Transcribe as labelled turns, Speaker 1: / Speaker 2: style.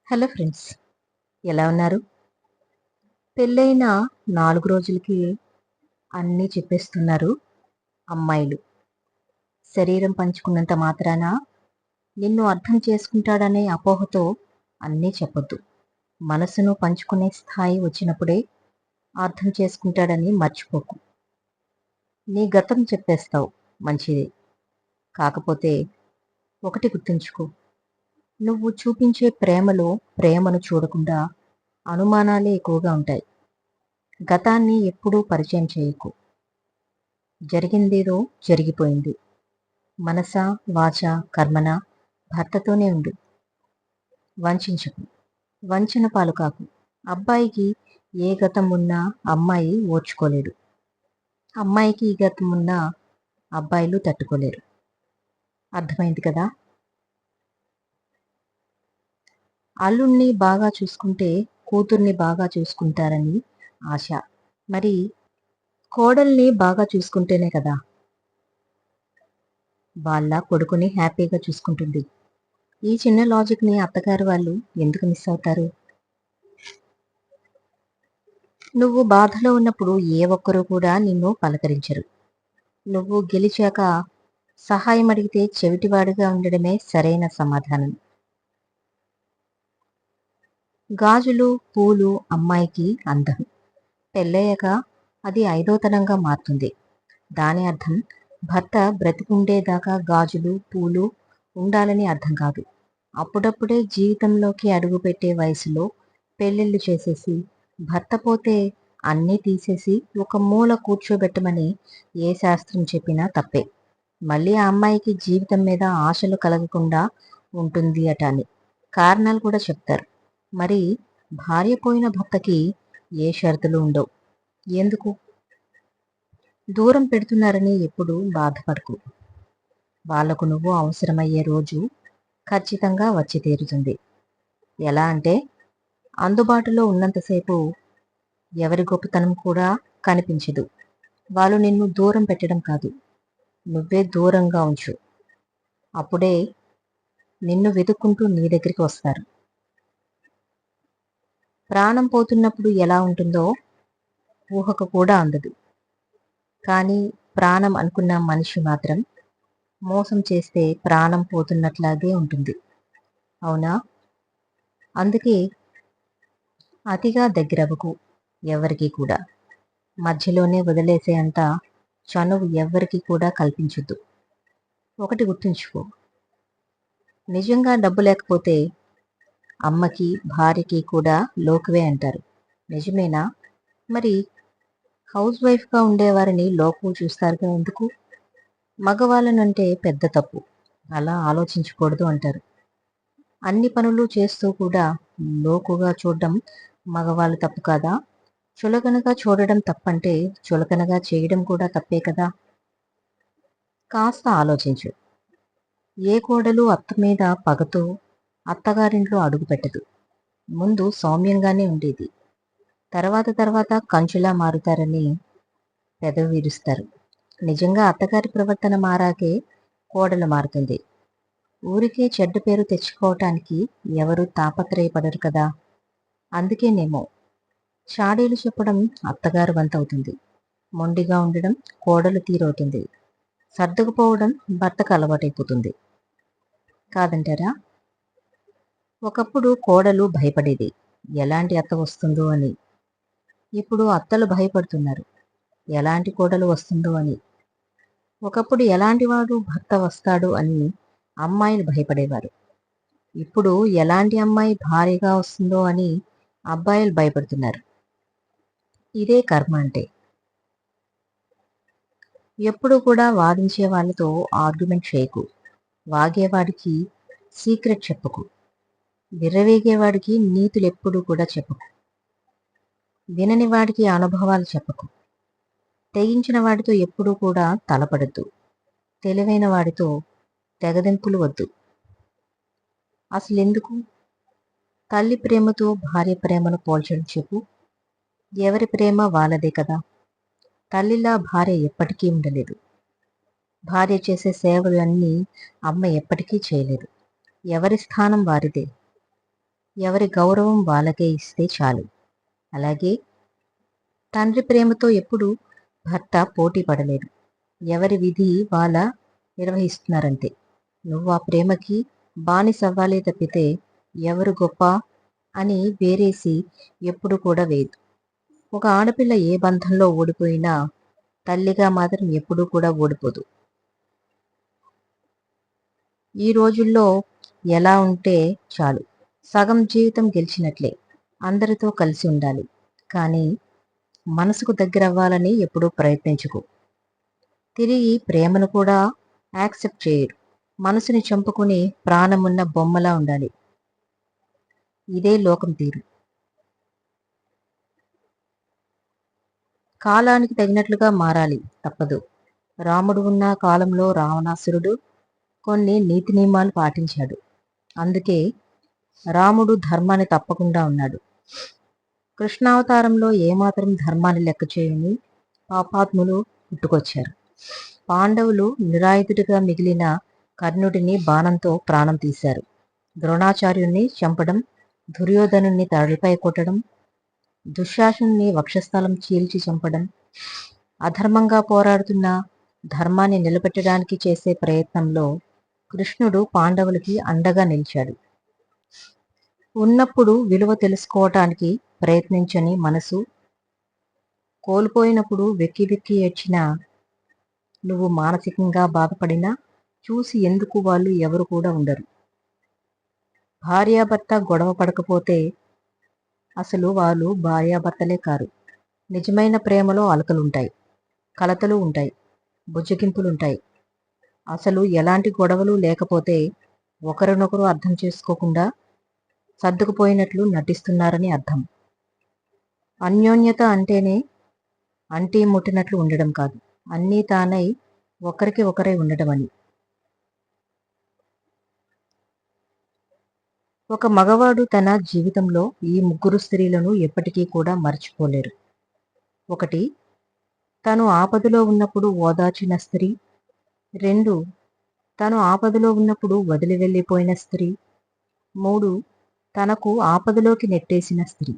Speaker 1: Hello friends, ఎలా ఉన్నారు? పెళ్ళైన 4 రోజులకి అన్నీ చెప్పేస్తున్నారు అమ్మాయిలు. శరీరం పంచుకున్నంత మాత్రాన నిన్ను అర్థం చేసుకుంటాడనే అపోహతో అన్నీ చెప్పొద్దు. మనసును పంచుకునే స్థాయి వచ్చినప్పుడే అర్థం చేసుకుంటాడని మర్చిపోకు. నీ గతం చెప్పేస్తావు, మంచిదే. కాకపోతే ఒకటి గుర్తుంచుకో, నువ్వు చూపించే ప్రేమలో ప్రేమను చూడకుండా అనుమానాలే ఎక్కువగా ఉంటాయి. గతాన్ని ఎప్పుడూ పరిచయం చేయకు. జరిగిందేదో జరిగిపోయింది. మనస, వాచ, కర్మన భర్తతోనే ఉండు. వంచించకు. వంచన పాలు కాకు. అబ్బాయికి ఏ గతం ఉన్నా అమ్మాయి ఓర్చుకోలేడు. అమ్మాయికి ఈ గతం ఉన్నా అబ్బాయిలు తట్టుకోలేరు. అర్థమైంది కదా? అల్లుణ్ణి బాగా చూసుకుంటే కూతుర్ని బాగా చూసుకుంటారని ఆశ. మరి కోడల్ని బాగా చూసుకుంటేనే కదా వాళ్ళ కొడుకుని హ్యాపీగా చూసుకుంటుంది. ఈ చిన్న లాజిక్ని అత్తగారు వాళ్ళు ఎందుకు మిస్ అవుతారు? నువ్వు బాధలో ఉన్నప్పుడు ఏ ఒక్కరూ కూడా నిన్ను పలకరించరు. నువ్వు గెలిచాక సహాయం అడిగితే చెవిటివాడిగా ఉండడమే సరైన సమాధానం. గాజులు, పూలు అమ్మాయికి అందం. పెళ్ళయ్యాక అది ఐదోతనంగా మారుతుంది. దాని అర్థం భర్త బ్రతికుండేదాకా గాజులు, పూలు ఉండాలని అర్థం కాదు. అప్పుడప్పుడే జీవితంలోకి అడుగుపెట్టే వయసులో పెళ్ళిళ్ళు చేసేసి భర్త పోతే అన్నీ తీసేసి ఒక మూల కూర్చోబెట్టమని ఏ శాస్త్రం చెప్పినా తప్పే. మళ్ళీ ఆ అమ్మాయికి జీవితం మీద ఆశలు కలగకుండా ఉంటుంది అట అని కారణాలు కూడా చెప్తారు. మరి భార్య పోయిన భర్తకి ఏ షరతులు ఉండవు. ఎందుకు? దూరం పెడుతున్నారని ఎప్పుడు బాధపడకు. వాళ్లకు నువ్వు అవసరమయ్యే రోజు ఖచ్చితంగా వచ్చి తీరుతుంది. ఎలా అంటే, అందుబాటులో ఉన్నంతసేపు ఎవరి గొప్పతనం కూడా కనిపించదు. వాళ్ళు నిన్ను దూరం పెట్టడం కాదు, నువ్వే దూరంగా ఉంచు. అప్పుడే నిన్ను వెతుక్కుంటూ నీ దగ్గరికి వస్తారు. ప్రాణం పోతున్నప్పుడు ఎలా ఉంటుందో ఊహకు కూడా అందదు. కానీ ప్రాణం అనుకున్న మనిషి మాత్రం మోసం చేస్తే ప్రాణం పోతున్నట్లాగే ఉంటుంది. అవునా? అందుకే అతిగా దగ్గరవ్వకు ఎవరికి కూడా. మధ్యలోనే వదిలేసే అంత చనువు ఎవ్వరికి కూడా కల్పించొద్దు. ఒకటి గుర్తుంచుకో, నిజంగా డబ్బు లేకపోతే అమ్మకి భార్యకి కూడా లోకువే అంటారు. నిజమేనా? మరి హౌస్ వైఫ్గా ఉండేవారిని లోకువ చూస్తారుగా ఎందుకు? మగవాళ్ళనంటే పెద్ద తప్పు, అలా ఆలోచించకూడదు అంటారు. అన్ని పనులు చేస్తూ కూడా లోకుగా చూడడం మగవాళ్ళు తప్పు కాదా? చులకనగా చూడడం తప్పంటే చులకనగా చేయడం కూడా తప్పే కదా? కాస్త ఆలోచించు. ఏ కోడలు అత్త మీద పగతో అత్తగారింట్లో అడుగు పెట్టదు. ముందు సౌమ్యంగానే ఉండేది, తర్వాత తర్వాత కంచులా మారుతారని పెదవి విరుస్తారు. నిజంగా అత్తగారి ప్రవర్తన మారాకే కోడలు మారుతుంది. ఊరికే చెడ్డ పేరు తెచ్చుకోవటానికి ఎవరూ తాపత్రయపడరు కదా. అందుకేనేమో చాడీలు చెప్పడం అత్తగారు వంతవుతుంది, మొండిగా ఉండడం కోడలు తీరవుతుంది, సర్దుకుపోవడం భర్తకు అలవాటైపోతుంది. కాదంటారా? ఒకప్పుడు కోడలు భయపడేది, ఎలాంటి అత్త వస్తుందో అని. ఇప్పుడు అత్తలు భయపడుతున్నారు, ఎలాంటి కోడలు వస్తుందో అని. ఒకప్పుడు ఎలాంటి వాడు భర్త వస్తాడు అని అమ్మాయిలు భయపడేవారు. ఇప్పుడు ఎలాంటి అమ్మాయి భార్యగా వస్తుందో అని అబ్బాయిలు భయపడుతున్నారు. ఇదే కర్మ అంటే. ఎప్పుడు కూడా వాదించే వాళ్ళతో ఆర్గ్యుమెంట్ చేయకు. వాగేవాడికి సీక్రెట్ చెప్పకు. విర్రవీగేవాడికి నీతులు ఎప్పుడూ కూడా చెప్పకు. వినని వాడికి అనుభవాలు చెప్పకు. తెగించిన వాడితో ఎప్పుడూ కూడా తలపడద్దు. తెలివైన వాడితో తెగదెంపులు వద్దు. అసలెందుకు తల్లి ప్రేమతో భార్య ప్రేమను పోల్చడం చెప్పు? ఎవరి ప్రేమ వాళ్ళదే కదా. తల్లిలా భార్య ఎప్పటికీ ఉండలేదు. భార్య చేసే సేవలన్నీ అమ్మ ఎప్పటికీ చేయలేదు. ఎవరి స్థానం వారిదే. ఎవరి గౌరవం వాళ్ళకే ఇస్తే చాలు. అలాగే తండ్రి ప్రేమతో ఎప్పుడు భర్త పోటీ పడలేడు. ఎవరి విధి వాళ్ళ నిర్వహిస్తున్నారంతే. నువ్వు ఆ ప్రేమకి బానిసవ్వాలే తప్పితే ఎవరు గొప్ప అని వేరేసి ఎప్పుడు కూడా వేయదు. ఒక ఆడపిల్ల ఏ బంధంలో ఓడిపోయినా తల్లిగా మాత్రం ఎప్పుడూ కూడా ఓడిపోదు. ఈ రోజుల్లో ఎలా ఉంటే చాలు, సగం జీవితం గెలిచినట్లే. అందరితో కలిసి ఉండాలి, కానీ మనసుకు దగ్గరవ్వాలని ఎప్పుడూ ప్రయత్నించుకో. తిరిగి ప్రేమను కూడా యాక్సెప్ట్ చేయరు. మనసుని చంపుకుని ప్రాణమున్న బొమ్మలా ఉండాలి. ఇదే లోకం తీరు. కాలానికి తగినట్లుగా మారాలి, తప్పదు. రాముడు ఉన్న కాలంలో రావణాసురుడు కొన్ని నీతి నియమాలు పాటించాడు. అందుకే రాముడు ధర్మాన్ని తప్పకుండా ఉన్నాడు. కృష్ణావతారంలో ఏమాత్రం ధర్మాన్ని లెక్క చేయని పాపాత్ములు పుట్టుకొచ్చారు. పాండవులు నిరాయుధుడిగా మిగిలిన కర్ణుడిని బాణంతో ప్రాణం తీశారు. ద్రోణాచార్యుణ్ణి చంపడం, దుర్యోధనుణ్ణి తడిపై కొట్టడం, దుశ్శాసనుని వక్షస్థలం చీల్చి చంపడం, అధర్మంగా పోరాడుతున్న ధర్మాన్ని నిలబెట్టడానికి చేసే ప్రయత్నంలో కృష్ణుడు పాండవులకి అండగా నిలిచాడు. ఉన్నప్పుడు విలువ తెలుసుకోవటానికి ప్రయత్నించని మనసు, కోల్పోయినప్పుడు వెక్కి వెక్కి ఏడ్చినా, నువ్వు మానసికంగా బాధపడినా చూసి ఎందుకు వాళ్ళు ఎవరు కూడా ఉండరు. భార్యాభర్త గొడవ పడకపోతే అసలు వాళ్ళు భార్యాభర్తలే కారు. నిజమైన ప్రేమలో అలకలుంటాయి, కలతలు ఉంటాయి, బుజ్జగింపులుంటాయి. అసలు ఎలాంటి గొడవలు లేకపోతే ఒకరినొకరు అర్థం చేసుకోకుండా సర్దుకుపోయినట్లు నటిస్తున్నారని అర్థం. అన్యోన్యత అంటేనే అంటీ ముట్టినట్లు ఉండడం కాదు, అన్నీ తానై ఒకరికి ఒకరై ఉండడం అని. ఒక మగవాడు తన జీవితంలో ఈ ముగ్గురు స్త్రీలను ఎప్పటికీ కూడా మర్చిపోలేరు. ఒకటి, తను ఆపదలో ఉన్నప్పుడు ఓదార్చిన స్త్రీ. 2, తను ఆపదలో ఉన్నప్పుడు వదిలి వెళ్ళిపోయిన స్త్రీ. 3, తనకు ఆపదలోకి నెట్టేసిన స్త్రీ.